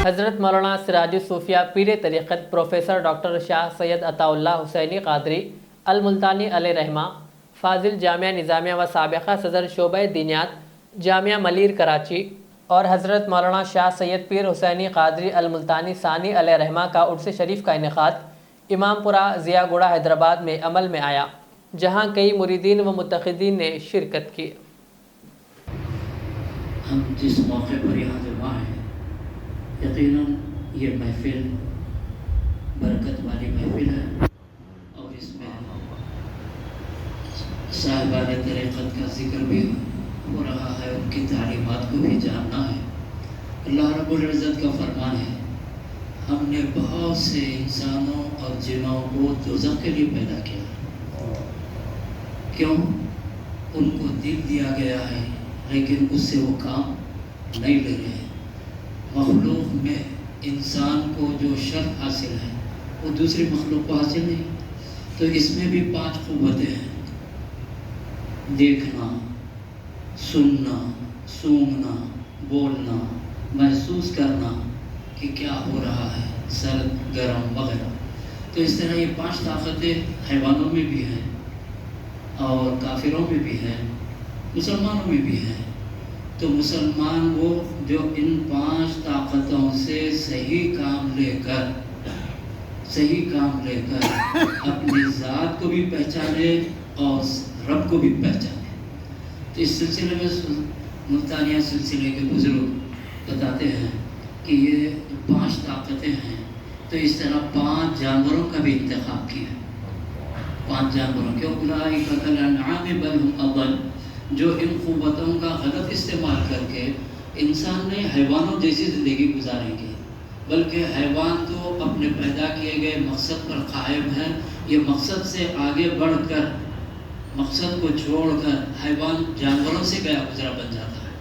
حضرت مولانا سراج الصوفیہ پیر طریقت professor doctor شاہ سید عطا اللہ حسینی قادری الملتانی علیہ رحمہ فاضل جامعہ نظامیہ و سابقہ صدر شعبہ دینیات جامعہ ملیر کراچی اور حضرت مولانا شاہ سید پیر حسینی قادری الملتانی ثانی علیہ رحمہ کا عرس شریف کا انعقاد امام پورہ ضیاء گوڑہ حیدرآباد میں عمل میں آیا، جہاں کئی مریدین و متقدین نے شرکت کی۔ ہم جس موقع پر یہاں جمع ہیں، یقیناً یہ محفل برکت والی محفل ہے اور اس میں صاحبان طریقت کا ذکر بھی ہو رہا ہے، ان کی تعلیمات کو بھی جاننا ہے۔ اللہ رب العزت کا فرمان ہے، ہم نے بہت سے انسانوں اور جنوں کو دوزخ کے لیے پیدا کیا۔ کیوں؟ ان کو دل دیا گیا ہے لیکن اس سے وہ کام نہیں لے رہے ہیں۔ مخلوق میں انسان کو جو شرف حاصل ہے وہ دوسری مخلوق کو حاصل نہیں، تو اس میں بھی 5 قوتیں ہیں: دیکھنا، سننا، سونگھنا، بولنا، محسوس کرنا کہ کیا ہو رہا ہے، سرد گرم وغیرہ۔ تو اس طرح یہ 5 طاقتیں حیوانوں میں بھی ہیں اور کافروں میں بھی ہیں، مسلمانوں میں بھی ہیں۔ تو مسلمان وہ جو ان 5 طاقتوں سے صحیح کام لے کر اپنی ذات کو بھی پہچانے اور رب کو بھی پہچانے۔ تو اس سلسلے میں ملتانیہ سلسلے کے بزرگ بتاتے ہیں کہ یہ 5 طاقتیں ہیں، تو اس طرح 5 جانوروں کا بھی انتخاب کیا۔ 5 جانوروں کے اولئک کالانعام بل ہم اضل، جو ان قوتوں کا غلط استعمال کر کے انسان نے حیوانوں جیسی زندگی گزاریں گے، بلکہ حیوان تو اپنے پیدا کیے گئے مقصد پر قائم ہے۔ یہ مقصد سے آگے بڑھ کر، مقصد کو چھوڑ کر حیوان جانوروں سے گیا گزرا بن جاتا ہے۔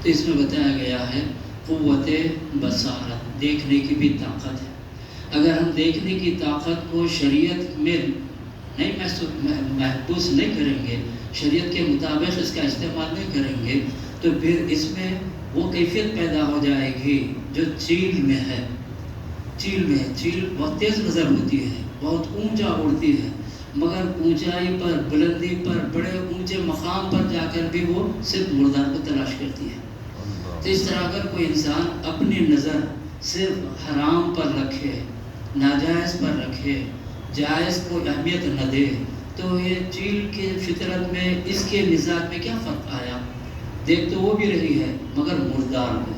تو اس میں بتایا گیا ہے قوت بصارت، دیکھنے کی بھی طاقت ہے۔ اگر ہم دیکھنے کی طاقت کو شریعت میں نہیں محسوس نہیں کریں گے، شریعت کے مطابق اس کا استعمال نہیں کریں گے، تو پھر اس میں وہ کیفیت پیدا ہو جائے گی جو چیل میں ہے۔ چیل بہت تیز نظر ہوتی ہے، بہت اونچا اڑتی ہے، مگر اونچائی پر، بلندی پر، بڑے اونچے مقام پر جا کر بھی وہ صرف مردار کو تلاش کرتی ہے۔ تو اس طرح اگر کوئی انسان اپنی نظر صرف حرام پر رکھے، ناجائز پر رکھے، جائز کو اہمیت نہ دے، تو یہ چیل کے فطرت میں، اس کے مزاج میں کیا فرق آیا؟ دیکھ تو وہ بھی رہی ہے مگر مردار کو۔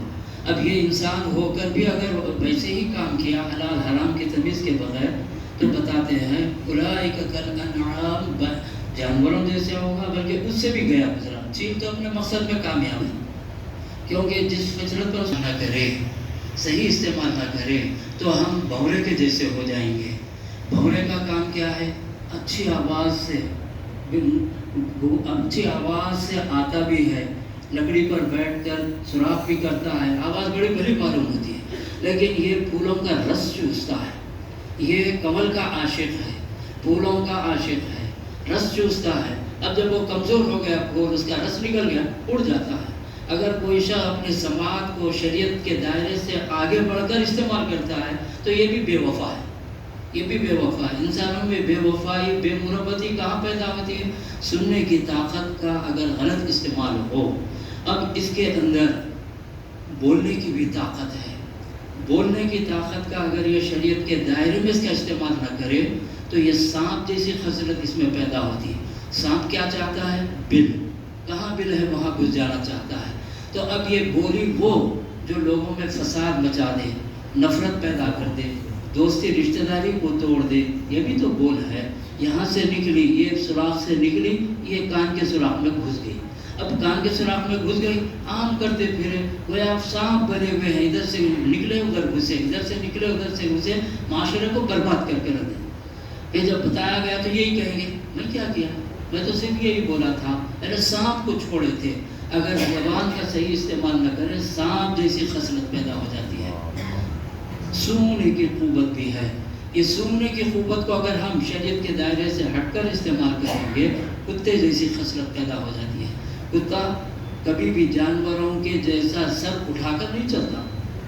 اب یہ انسان ہو کر بھی اگر ویسے ہی کام کیا حلال حرام کی تمیز کے بغیر، تو بتاتے ہیں اولئک کالانعام، جانوروں جیسے ہوگا، بلکہ اس سے بھی گیا گزرا۔ چیل تو اپنے مقصد میں کامیاب ہے، کیونکہ جس فطرت پر نہ کرے، صحیح استعمال نہ کرے، تو ہم بھونرے کے جیسے ہو جائیں گے۔ بھونرے کا کام کیا ہے؟ اچھی آواز سے آتا بھی ہے، لکڑی پر بیٹھ کر سوراخ بھی کرتا ہے، آواز بڑی بھلی معلوم ہوتی ہے، لیکن یہ پھولوں کا رس چوستا ہے۔ یہ کنول کا عاشق ہے، پھولوں کا عاشق ہے، رس چوستا ہے۔ اب جب وہ کمزور ہو گیا پھول، اس کا رس نکل گیا، اڑ جاتا ہے۔ اگر کوئی شخص اپنی سماعت کو شریعت کے دائرے سے آگے بڑھ کر استعمال کرتا ہے تو یہ بھی بے وفا ہے، یہ بھی بے وفا ہے۔ انسانوں میں بے وفائی، بے مربتی کہاں پیدا ہوتی ہے؟ سننے کی طاقت کا اگر غلط استعمال ہو۔ اب اس کے اندر بولنے کی بھی طاقت ہے، بولنے کی طاقت کا اگر یہ شریعت کے دائرے میں اس کا استعمال نہ کرے تو یہ سانپ جیسی خصلت اس میں پیدا ہوتی ہے۔ سانپ کیا چاہتا ہے؟ بل، کہاں بل ہے وہاں گھس جانا چاہتا ہے۔ تو اب یہ بولی وہ جو لوگوں میں فساد مچا دے، نفرت پیدا کر دے، دوستی رشتہ داری کو توڑ دے، یہ بھی تو بول ہے۔ یہاں سے نکلی، یہ سوراخ سے نکلی، یہ کان کے سوراخ میں گھس گئی۔ اب کان کے سوراخ میں گھس گئی، عام کرتے پھرے، وہ آپ سانپ بنے ہوئے ہیں، ادھر سے نکلے ادھر گھسے، ادھر سے نکلے ادھر سے گھسے، معاشرے کو برباد کر کے رکھ دیں۔ پھر جب بتایا گیا تو یہی کہیں گے، میں کیا کیا؟ میں تو صرف یہی بولا تھا، ارے سانپ کو چھوڑے تھے۔ اگر زبان کا صحیح استعمال نہ کریں، سانپ جیسی خصلت پیدا ہو جاتی ہے۔ سونگنے کی قوت بھی ہے، یہ سونگنے کی قوت کو اگر ہم شریعت کے دائرے سے ہٹ کر استعمال کریں گے، کتے جیسی خصلت پیدا ہو جاتی ہے۔ کتا کبھی بھی جانوروں کے جیسا سر اٹھا کر نہیں چلتا،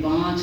5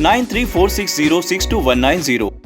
9346062190।